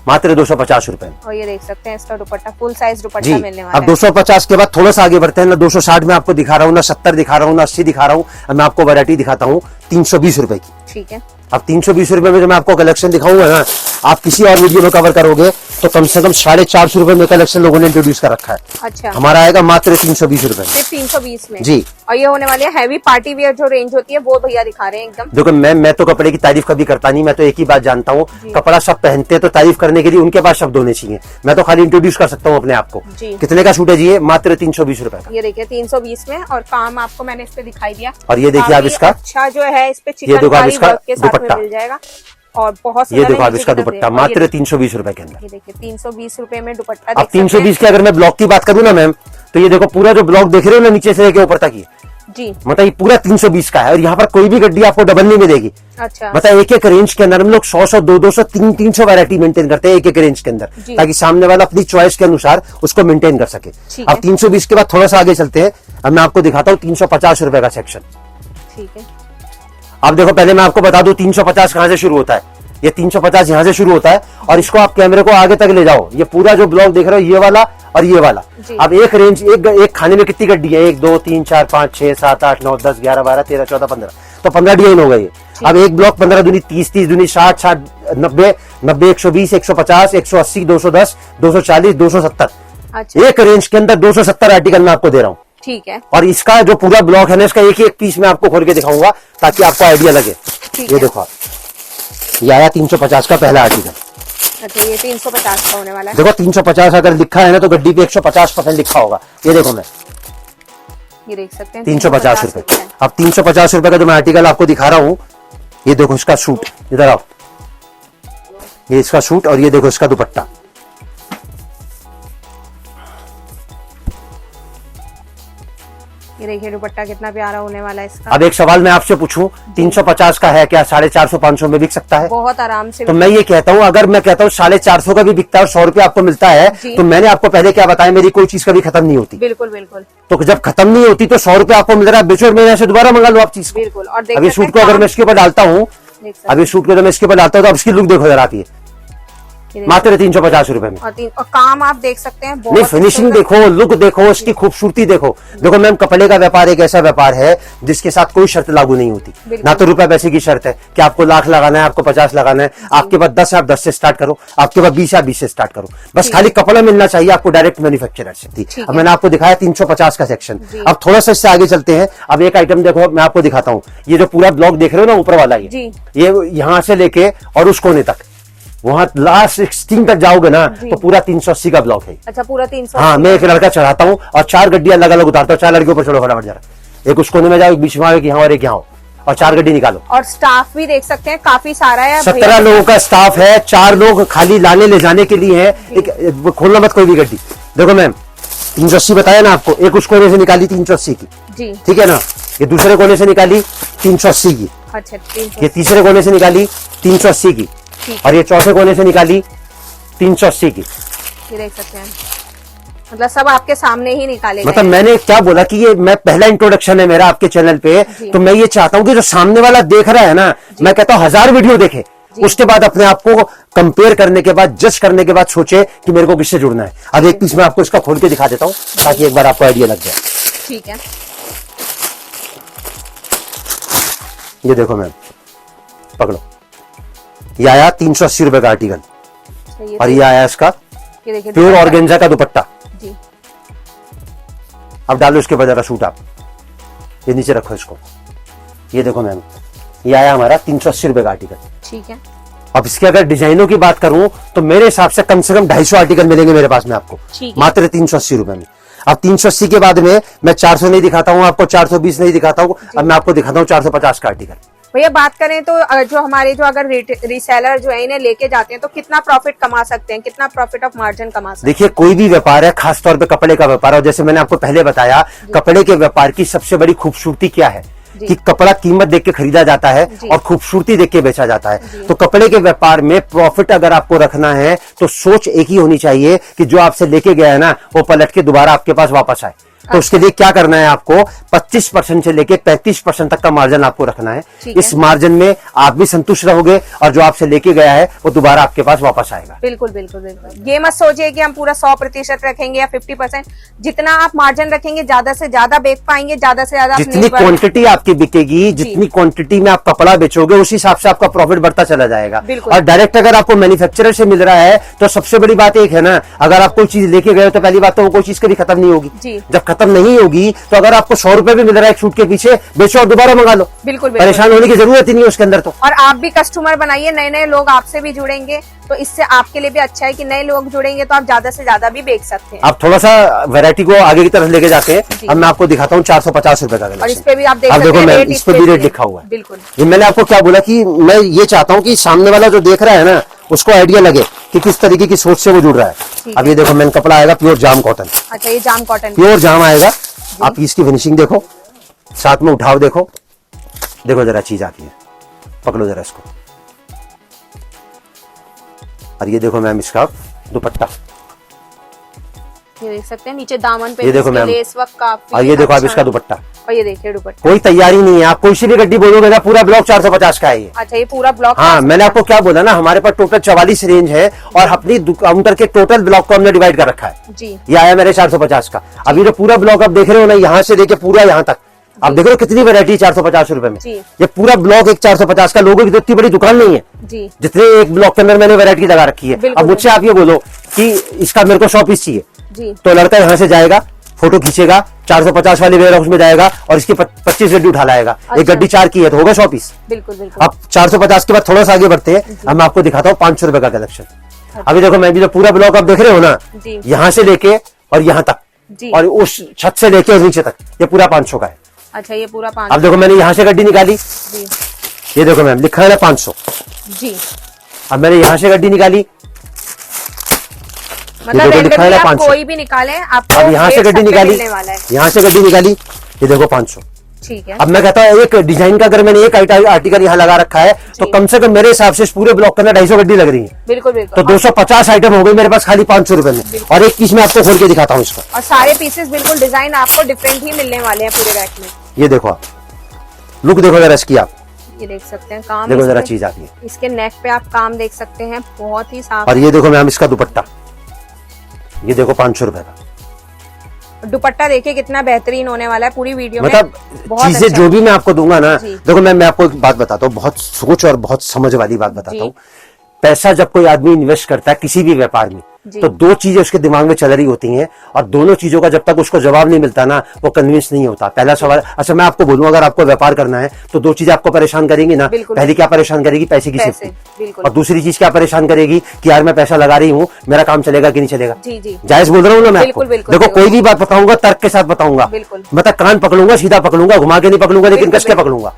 मात्र 250 रुपए। और ये देख सकते हैं इसका दुपट्टा फुल साइज दुपट्टा मिलने वाला है। अब 250 के बाद थोड़ा सा आगे बढ़ते हैं ना, 260 में आपको दिखा रहा हूँ ना, 70 दिखा रहा हूँ ना, 80 दिखा रहा हूँ। अब मैं आपको वैरायटी दिखाता हूँ 320 रुपए की। ठीक है। अब 320 रुपए में जो मैं आपको कलेक्शन दिखाऊंगा ना, आप किसी और वीडियो में कवर करोगे तो कम से कम 450 रुपए में कलेक्शन लोगों ने इंट्रोड्यूस कर रखा है। अच्छा, हमारा आएगा मात्र 320 रुपए में, सिर्फ 320 में जी। और ये होने वाली है हैवी पार्टी वेयर जो रेंज होती है वो भैया दिखा रहे हैं एकदम। देखो मैम, मैं तो कपड़े की तारीफ कभी करता नहीं, मैं तो एक ही बात जानता हूँ, कपड़ा सब पहनते हैं तो तारीफ करने के लिए उनके पास शब्द होने चाहिए, मैं तो खाली इंट्रोड्यूस कर सकता हूँ अपने आप को। कितने का सूट है जी? ये मात्र 320 रुपए का। ये देखिए 320 में, और काम आपको मैंने इस पे दिखाई दिया। और ये देखिए आप इसका अच्छा जो है इस पे ये देखो आप इसका के साथ में दुपट्टा मिल जाएगा, और बहुत ये देखो आप इसका दुपट्टा मात्र 320 रुपए के अंदर। ये देखिए 320 रुपए में दुपट्टा। अब 320 के अगर मैं ब्लॉक की बात करूँ ना मैम, तो ये देखो पूरा जो ब्लॉक देख रहे हो ना नीचे से लेके ऊपर तक ये जी, मतलब ये पूरा 320 का है, और यहाँ पर कोई भी गड्डी आपको डबल नहीं मिलेगी। अच्छा, मतलब एक एक रेंज के अंदर हम लोग 100 200 300 वैरायटी मेंटेन करते हैं एक एक रेंज के अंदर, ताकि सामने वाला अपनी चॉइस के अनुसार उसको मेंटेन कर सके। अब 320 के बाद थोड़ा सा आगे चलते हैं, अब मैं आपको दिखाता हूँ 350 रुपए का सेक्शन। ठीक है, अब देखो पहले मैं आपको बता दूं 350 कहां से शुरू होता है। ये 350 यहां से शुरू होता है, और इसको आप कैमरे को आगे तक ले जाओ, ये पूरा जो ब्लॉक देख रहे हो ये वाला और ये वाला। अब एक रेंज एक खाने में कितनी गड्डी है? 1 2 3 4 5 6 7 8 9 10 11 12 13 14 15, तो 15 डिजाइन हो गई। अब एक ब्लॉक 15 दूनी 30 30 दूनी 60 60 90 90 120 150 180 210 240 270। अच्छा, एक रेंज के अंदर 270 आर्टिकल मैं आपको दे रहा हूँ। ठीक है, और इसका जो पूरा ब्लॉक है ना, इसका एक एक पीस मैं आपको खोल के दिखाऊंगा ताकि आपको आइडिया लगे। ये देखो आप, ये आया 350 का पहला आर्टिकल। अच्छा, ये 350 का होने वाला है। देखो 350 अगर लिखा है ना तो गड्डी पे 150% लिखा होगा। ये देखो मैं ये देख सकते हैं 350 रुपए। अब 350 रुपए का जो मैं आर्टिकल आपको दिखा रहा हूँ, ये देखो इसका सूट, इधर आओ, ये इसका सूट, और ये देखो इसका दुपट्टा। ये देखिए दुपट्टा कितना प्यारा होने वाला है इसका। अब एक सवाल मैं आपसे पूछूं, 350 का है क्या 450 500 में बिक सकता है? बहुत आराम से। तो मैं ये कहता हूं, अगर मैं कहता हूं 450 का भी बिकता है और 100 रुपए आपको मिलता है, तो मैंने आपको पहले क्या बताया, मेरी कोई चीज कभी खत्म नहीं होती। बिल्कुल बिल्कुल। तो जब खत्म नहीं होती तो 100 रुपए आपको मिल रहा है, बेचो और मेरे से दोबारा मंगा लो आप चीज। बिल्कुल। और अभी सूट को अगर मैं इसके ऊपर डालता हूँ, अभी सूट को जब मैं इसके ऊपर डालता हूँ तो अब इसकी लुक देखो जरा आप, ये मात्र 350 रुपए में। और काम आप देख सकते हैं, नहीं फिनिशिंग देखो, लुक देखो, इसकी खूबसूरती देखो। देखो मैम, कपड़े का व्यापार एक ऐसा व्यापार है जिसके साथ कोई शर्त लागू नहीं होती। ना तो रुपए पैसे की शर्त है कि आपको लाख लगाना है, आपको 50 लगाना है, आपके पास 10 है आप 10 से स्टार्ट करो, आपके पास 20 है आप 20 से स्टार्ट करो, बस खाली कपड़ा मिलना चाहिए आपको डायरेक्ट मैन्युफैक्चरर से। अब मैंने आपको दिखाया 350 का सेक्शन। अब थोड़ा सा इससे आगे चलते हैं। अब एक आइटम देखो मैं आपको दिखाता हूँ, ये जो पूरा ब्लॉक देख रहे हो ना ऊपर वाला, ये यहाँ से लेके और उस कोने तक, वहां लास्ट 16 तक जाओगे ना तो पूरा 380 का ब्लॉक है। अच्छा, पूरा 300। हाँ, मैं एक लड़का चढ़ाता हूँ और 4 गड्डियां अलग अलग उतारता हूँ। 4 लड़कियों पर चढ़ो फटाफट जरा, एक उस कोने में जाओ, एक बीच में आओ, एक यहाँ और एक यहाँ, और 4 गड्डी निकालो। और स्टाफ भी देख सकते हैं काफी सारा है, 17 लोगों का स्टाफ है, 4 लोग खाली लाने ले जाने के लिए है। एक खोलना मत कोई भी गड्डी। देखो मैम 380 बताया ना आपको, एक उस कोने से निकाली 380 की जी, ठीक है ना, ये दूसरे कोने से निकाली 380 की। अच्छा, ये तीसरे कोने से निकाली 380 की, और ये चौथे कोने से निकाली 380 की। ये देख सकते हैं, मतलब सब आपके सामने ही निकाले। मतलब मैंने क्या बोला कि ये मैं पहला इंट्रोडक्शन है मेरा आपके चैनल पे, तो मैं ये चाहता हूँ कि जो सामने वाला देख रहा है ना, मैं कहता हूँ 1000 वीडियो देखे, उसके बाद अपने आप को कंपेयर करने के बाद, जज करने के बाद सोचे कि मेरे को किससे जुड़ना है। अब एक पीस मैं आपको इसका खोल के दिखा देता हूँ ताकि एक बार आपको आइडिया लग जाए। ठीक है, ये देखो मैम, पकड़ो, ये आया 380 रुपए का आर्टिकल, और ये आया इसका प्योर ऑर्गेन्जा का दुपट्टा जी। अब डालो इसके ऊपर जरा सूट आप, ये नीचे रखो इसको। ये देखो मैम, ये आया हमारा 380 रुपए का आर्टिकल, ठीक है। अब इसके अगर डिजाइनों की बात करूं तो मेरे हिसाब से कम 250 आर्टिकल मिलेंगे मेरे पास में आपको, मात्र 380 रुपए में। अब 380 के बाद में मैं 400 नहीं दिखाता हूं आपको, 420 नहीं दिखाता हूं, अब मैं आपको दिखाता हूं 450 का आर्टिकल। भैया बात करें तो जो हमारे जो अगर रीसेलर जो है इन्हें लेके जाते हैं तो कितना प्रॉफिट कमा सकते हैं, कितना प्रॉफिट ऑफ मार्जिन कमा सकते हैं? देखिए, कोई भी व्यापार है, खास तौर पे कपड़े का व्यापार, और जैसे मैंने आपको पहले बताया, कपड़े के व्यापार की सबसे बड़ी खूबसूरती क्या है कि कपड़ा कीमत देख के खरीदा जाता है और खूबसूरती देख के बेचा जाता है। तो कपड़े के व्यापार में प्रॉफिट अगर आपको रखना है तो सोच एक ही होनी चाहिए कि जो आपसे लेके गया है ना, वो पलट के दोबारा आपके पास वापस आए। तो उसके लिए क्या करना है आपको, 25% से लेके 35% तक का मार्जिन आपको रखना है। इस मार्जिन में आप भी संतुष्ट रहोगे और जो आपसे लेके गया है वो दोबारा आपके पास वापस आएगा। बिल्कुल बिल्कुल बिल्कुल। ये मत सोचिए कि हम पूरा 100% रखेंगे या 50%। जितना आप मार्जिन रखेंगे ज्यादा से ज्यादा बेच पाएंगे, ज्यादा से ज्यादा जितनी क्वांटिटी आपकी बिकेगी, जितनी क्वांटिटी में आप कपड़ा बेचोगे उस हिसाब से आपका प्रॉफिट बढ़ता चला जाएगा। और डायरेक्ट अगर आपको मैन्युफैक्चरर से मिल रहा है तो सबसे बड़ी बात एक है ना, अगर आप कोई चीज लेके गए तो पहली बात तो वो कोई चीज कभी खत्म नहीं होगी। जब खत्म नहीं होगी तो अगर आपको 100 रुपए भी मिल रहा है एक सूट के पीछे, बेचो और दोबारा मंगा लो। बिल्कुल परेशान होने की जरूरत ही नहीं है उसके अंदर तो। और आप भी कस्टमर बनाइए, नए नए लोग आपसे भी जुड़ेंगे तो इससे आपके लिए भी अच्छा है कि नए लोग जुड़ेंगे तो आप ज्यादा से ज्यादा भी बेच सकते हैं। आप थोड़ा सा वैरायटी को आगे की तरफ लेके जाते हैं। अब मैं आपको दिखाता हूँ 450 रुपए का कलेक्शन। और इस पे भी आप देख देखो मैं इस पे भी रेट लिखा हुआ है। बिल्कुल। ये मैंने आपको क्या बोला कि मैं ये चाहता हूँ कि सामने वाला जो देख रहा है ना उसको आइडिया लगे कि किस तरीके की सोच से वो जुड़ रहा है। अब ये देखो मैंने कपड़ा आएगा प्योर जाम कॉटन। अच्छा, ये जाम कॉटन प्योर जाम आएगा। आप इसकी फिनिशिंग देखो, साथ में उठाव देखो, देखो जरा चीज आती है, पकड़ो जरा इसको। और ये देखो मैम इसका दुपट्टा, ये देख सकते हैं नीचे दामन पे ये देखो मैम, लेस वर्क काफी। और ये देखो आप इसका दुपट्टा, और ये देखिए दुपट्टा। कोई तैयारी नहीं है, आप कोई सी भी गड्डी बोलोगे ना पूरा ब्लॉक 450 का है ये। अच्छा, ये पूरा ब्लॉक। हाँ, मैंने आपको क्या बोला ना, हमारे पास टोटल 44 रेंज है और अपनी काउंटर के टोटल ब्लॉक को हमने डिवाइड कर रखा है जी। ये आया मेरे 450 का। अभी जो पूरा ब्लॉक आप देख रहे हो ना, यहाँ से लेके पूरा यहाँ तक आप देख रहे हो कितनी वैरायटी 450 रुपए में। ये पूरा ब्लॉक एक 450 का, लोगों की इतनी बड़ी दुकान नहीं है जी। जितने एक ब्लॉक के अंदर मैंने वैरायटी लगा रखी है। अब मुझसे आप ये बोलो कि इसका मेरे को 100 पीस चाहिए जी। तो लड़का यहाँ से जाएगा, फोटो खींचेगा, 450 वाले वेयर हाउस में जाएगा और इसकी 25 गड्डी उठा लाएगा। अच्छा। एक गड्डी 4 की है तो होगा 100 पीस। बिल्कुल बिल्कुल। अब 450 के बाद थोड़ा सा आगे बढ़ते हैं, अब मैं आपको दिखाता हूँ 500 रुपए का कलेक्शन। अभी देखो मैं भी जो पूरा ब्लॉक आप देख रहे हो ना, यहाँ से लेके और यहाँ तक और उस छत से लेके और नीचे तक, ये पूरा 500 का है। अच्छा, ये पूरा 500। अब देखो मैंने यहाँ से गड्डी निकाली जी। ये देखो मैम लिखा है ना 500 जी। अब मैंने यहाँ से गड्डी निकाली, मतलब लिखा है ना 500। कोई भी निकाले आपको। अब यहाँ से गड्डी निकाली, यहाँ से गड्डी निकाली, ये देखो 500। ठीक है। अब मैं कहता हूँ एक डिजाइन का अगर मैंने एक आर्टिकल यहाँ लगा रखा है तो कम से कम मेरे हिसाब से पूरे ब्लॉक के अंदर 250 गड्डी लग रही है। बिल्कुल बिल्कुल। तो 250 आइटम हो गई मेरे पास खाली 500 रुपए में। और एक पीस मैं आपको खोल के दिखाता हूँ इसका। और सारे पीसेस बिल्कुल डिजाइन आपको डिफरेंट ही मिलने वाले हैं पूरे रैक में। ये देखो आप लुक देखो जरा इसकी, आप ये देख सकते हैं काम, देखो जरा चीज आती है। इसके नेक पे आप काम देख सकते हैं, बहुत ही साफ। और ये देखो मैम इसका दुपट्टा, ये देखो 500 रुपए का दुपट्टा। देखिए कितना बेहतरीन होने वाला है पूरी वीडियो मतलब में। चीजें जो भी मैं आपको दूंगा ना, देखो मैं आपको एक बात बताता हूँ, बहुत सोच और बहुत समझ वाली बात बताता हूँ। पैसा जब कोई आदमी इन्वेस्ट करता है किसी भी व्यापार में तो दो चीजें उसके दिमाग में चल रही होती हैं और दोनों चीजों का जब तक उसको जवाब नहीं मिलता ना वो कन्विंस नहीं होता। पहला सवाल, अच्छा मैं आपको बोलूं अगर आपको व्यापार करना है तो दो चीजें आपको परेशान करेंगी ना। पहली क्या परेशान करेगी, पैसे की सेफ्टी, और दूसरी चीज क्या परेशान करेगी कि यार मैं पैसा लगा रही हूँ, मेरा काम चलेगा कि नहीं चलेगा। जायज बोल रहा हूँ ना मैं आपको। देखो कोई भी बात बताऊंगा तर्क के साथ बताऊंगा, मतलब कान पकड़ूंगा, सीधा पकड़ूंगा, घुमा के नहीं पकड़ूंगा, लेकिन कस के पकड़ूंगा।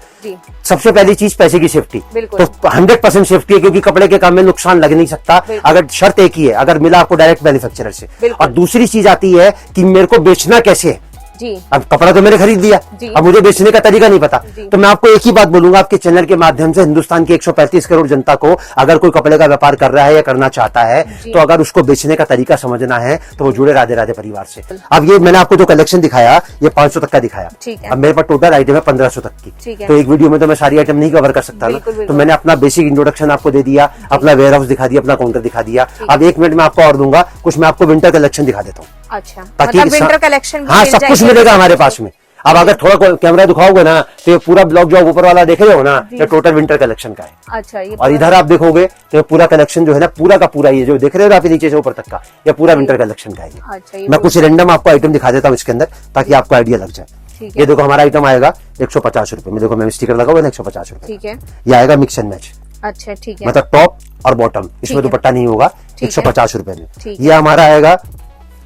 सबसे पहली चीज पैसे की सेफ्टी, तो 100% सेफ्टी है क्योंकि कपड़े के काम में नुकसान लग नहीं सकता। अगर शर्त एक ही है, अगर मिला आपको डायरेक्ट मैन्युफैक्चरर से। और दूसरी चीज आती है कि मेरे को बेचना कैसे है जी। अब कपड़ा तो मैंने खरीद लिया, अब मुझे बेचने का तरीका नहीं पता, तो मैं आपको एक ही बात बोलूंगा आपके चैनल के माध्यम से, हिंदुस्तान की 135 करोड़ जनता को अगर कोई कपड़े का व्यापार कर रहा है या करना चाहता है तो अगर उसको बेचने का तरीका समझना है तो वो जुड़े राधे राधे परिवार से। अब ये मैंने आपको जो कलेक्शन दिखाया ये 500 तक का दिखाया, अब मेरे पास टोटल आइटम है 1500 तक की। तो एक वीडियो में तो मैं सारी आइटम नहीं कवर कर सकता ना, तो मैंने अपना बेसिक इंट्रोडक्शन आपको दे दिया, अपना वेयर हाउस दिखा दिया, अपना काउंटर दिखा दिया। अब 1 मिनट में आपको और दूंगा, कुछ मैं आपको विंटर कलेक्शन दिखा देता हूँ। अच्छा, मतलब विंटर कलेक्शन, हाँ सब कुछ मिलेगा हमारे पास में। अब अगर थोड़ा कैमरा दिखाओगे ना तो ये पूरा ब्लॉक जो ऊपर वाला देख रहे हो ना, ये टोटल विंटर कलेक्शन का है। अच्छा, ये और इधर आप देखोगे तो पूरा कलेक्शन जो है ना, पूरा का पूरा ये जो देख रहे हो आप नीचे से ऊपर तक का, ये पूरा विंटर कलेक्शन का है। अच्छा, मैं कुछ रैंडम आपको आइटम दिखा देता हूँ इसके अंदर ताकि आपको आइडिया लग जाए। ये देखो हमारा आइटम आएगा 150 रुपए में, देखो मैं स्टिकर लगा हुआ है 150 रुपए। ठीक है, ये आएगा मिक्स एंड मैच। अच्छा ठीक है, मतलब टॉप और बॉटम, इसमें दुपट्टा नहीं होगा, 150 रुपए में। ये हमारा आएगा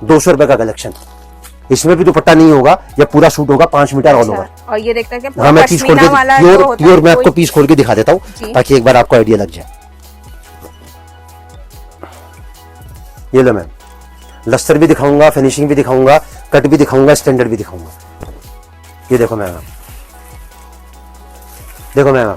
200 रुपए का कलेक्शन, इसमें भी दुपट्टा नहीं होगा, ये पूरा सूट होगा 5 मीटर ऑल ओवर। और ये देखते हैं हाँ, मैं पीस खोल के प्योर मैं आपको पीस खोल के दिखा देता हूँ ताकि एक बार आपको आइडिया लग जाए। ये लो मैम, लस्तर भी दिखाऊंगा, फिनिशिंग भी दिखाऊंगा, कट भी दिखाऊंगा, स्टैंडर्ड भी दिखाऊंगा। ये देखो मैम, देखो मैम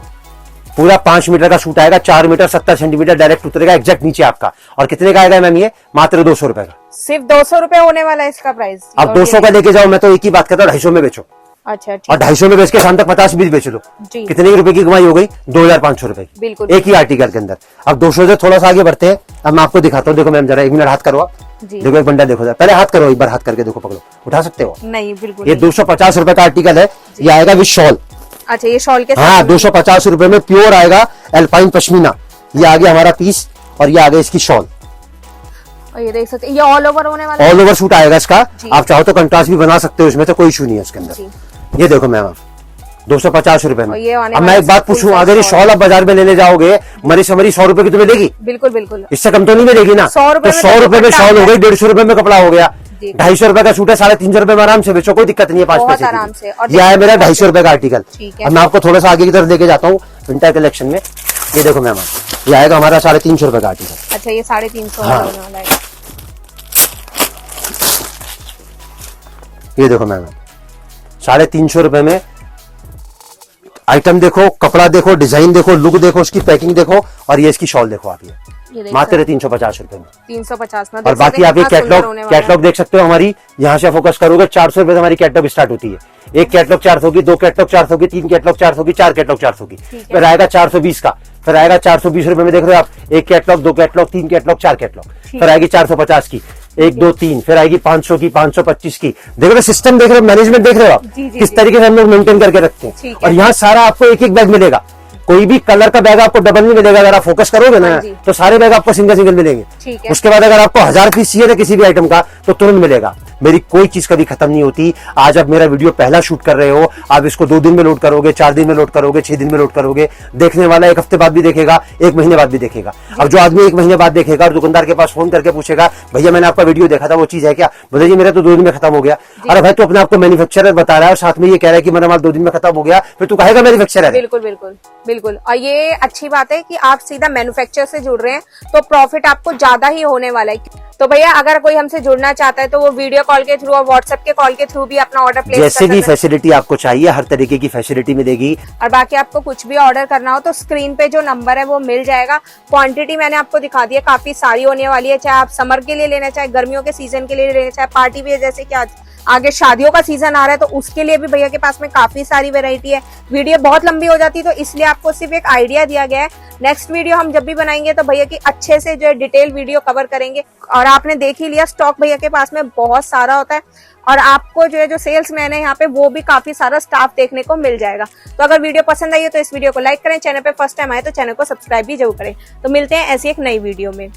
पूरा 5 मीटर का सूट आएगा, 4 मीटर 70 सेंटीमीटर डायरेक्ट उतरेगा एग्जैक्ट नीचे आपका। और कितने का आएगा मैम ये? मात्र 200 रुपए का। सिर्फ 200 रुपए होने वाला है इसका प्राइस। अब 200 का लेके जाओ, मैं तो एक ही बात करता हूँ 250 में बेचो। अच्छा ठीक। और 250 में बेच के शाम तक 50-20 बेच दो, कितने की रुपए की कमाई हो गई? 2500 रुपए की, बिल्कुल एक ही आर्टिकल के अंदर। अब 200 से थोड़ा सा आगे बढ़ते हैं। अब मैं आपको दिखाता हूँ, देखो मैम जरा 1 मिनट हाथ करो आप, देखो एक बंडल देखो, पहले हाथ करो, एक बार हाथ करके देखो, पकड़ो, उठा सकते हो? नहीं बिल्कुल। ये 250 रुपए का आर्टिकल है, ये आएगा विद शॉल। अच्छा ये शॉल के साथ? हाँ 250 रुपए में प्योर आएगा एल्पाइन पश्मीना। ये आ गया हमारा पीस और ये आ गया इसकी शॉल। और ये देख सकते हैं, ये ऑल ओवर होने वाला है? ऑल ओवर सूट आएगा इसका। आप चाहो तो कंट्रास्ट भी बना सकते हो इसमें, तो कोई इशू नहीं है इसके अंदर। ये देखो मैम आप 250 रुपए में। अब मैं एक बात पूछूं, अगर ये शॉल आप बाजार में लेने जाओगे मरी से मरी 100 रुपए की तो मिलेगी? बिल्कुल बिल्कुल, इससे कम तो नहीं मिलेगी ना। 100 रुपए में शॉल हो गई, 150 रुपए में कपड़ा हो गया, 250 रुपए का सूट है, 350 रुपए में आराम से बेचो, कोई दिक्कत नहीं है। 5 पैसे आराम से। ये है मेरा 250 रुपए का आर्टिकल। अब मैं आपको थोड़ा सा आगे की तरफ लेके जाता हूँ विंटर कलेक्शन में। ये देखो मैम, ये आएगा हमारा 350 रुपए का आर्टिकल। अच्छा ये 350 होने वाला है। ये देखो मैम 350 रुपए में आइटम देखो, कपड़ा देखो, डिजाइन देखो, लुक देखो, उसकी पैकिंग देखो, और ये इसकी शॉल देखो आप। ये मात्र 350 रुपए में, 350 में। और बाकी आप ये कैटलॉग देख सकते हो हमारी। यहाँ से फोकस करोगे 400 रुपए से हमारी कैटलॉग स्टार्ट होती है। एक कैटलॉग 400 की, 2 कैटलॉग 400 की, 3 कैटलॉग 400 की, 4 कैटलॉग 400 की, फिर आएगा 420 का, फिर आएगा 420 रुपए में। देख रहे हो आप, 1 कैटलॉग, 2 कैटलॉग, 3 कैटलॉग, 4 कैटलॉग, फिर आएगी 450 की, 1 2 3, फिर आएगी 500 की, 525 की। देख रहे हो सिस्टम, देख रहे हो मैनेजमेंट, देख रहे हो आप किस तरीके से हम लोग मेंटेन करके रखते हैं। और यहाँ सारा आपको एक एक बैग मिलेगा, कोई भी कलर का बैग आपको डबल नहीं मिलेगा। अगर आप फोकस करोगे ना तो सारे बैग आपको सिंगल सिंगल मिलेंगे। उसके बाद अगर आपको 1000 पीस चाहिए ना किसी भी आइटम का तो तुरंत मिलेगा। मेरी कोई चीज कभी खत्म नहीं होती। आज आप मेरा वीडियो पहला शूट कर रहे हो, आप इसको 2 दिन में लोड करोगे, 4 दिन में लोड करोगे, 6 दिन में लोड करोगे, देखने वाला 1 हफ्ते बाद भी देखेगा, 1 महीने बाद भी देखेगा। अब जो आदमी 1 महीने बाद देखेगा और दुकानदार के पास फोन करके पूछेगा भैया मैंने आपका वीडियो देखा था, वो चीज है क्या? बोले जी मेरा तो 2 दिन में खत्म हो गया। अरे भाई तू अपने आपको मैन्युफैक्चरर बता रहा है और साथ में ये कह रहा है कि मेरा माल 2 दिन में खत्म हो गया, फिर तू कहेगा मैन्युफैक्चरर? बिल्कुल बिल्कुल बिल्कुल। और ये अच्छी बात है कि आप सीधा मैन्युफैक्चरर से जुड़ रहे हैं तो प्रॉफिट आपको ज्यादा ही होने वाला है। तो भैया अगर कोई हमसे जुड़ना चाहता है तो वो वीडियो कॉल के थ्रू और व्हाट्सएप के कॉल के थ्रू भी अपना ऑर्डर प्लेस कर सकते हैं। जैसे भी फैसिलिटी आपको चाहिए हर तरीके की फैसिलिटी मिलेगी। और बाकी आपको कुछ भी ऑर्डर करना हो तो स्क्रीन पे जो नंबर है वो मिल जाएगा। क्वांटिटी मैंने आपको दिखा दी है, काफी सारी होने वाली है। चाहे आप समर के लिए लेना, चाहे गर्मियों के सीजन के लिए लेना, चाहे पार्टी वेयर, जैसे कि आज आगे शादियों का सीजन आ रहा है तो उसके लिए भी भैया के पास में काफी सारी वैरायटी है। वीडियो बहुत लंबी हो जाती है तो इसलिए आपको सिर्फ एक आइडिया दिया गया है। नेक्स्ट वीडियो हम जब भी बनाएंगे तो भैया की अच्छे से जो है डिटेल वीडियो कवर करेंगे। और आपने देख ही लिया स्टॉक भैया के पास में बहुत सारा होता है और आपको जो है जो सेल्स मैन है यहाँ पे वो भी काफी सारा स्टाफ देखने को मिल जाएगा। तो अगर वीडियो पसंद आई हो तो इस वीडियो को लाइक करें, चैनल पे फर्स्ट टाइम आए तो चैनल को सब्सक्राइब भी जरूर करें। तो मिलते हैं ऐसी एक नई वीडियो में।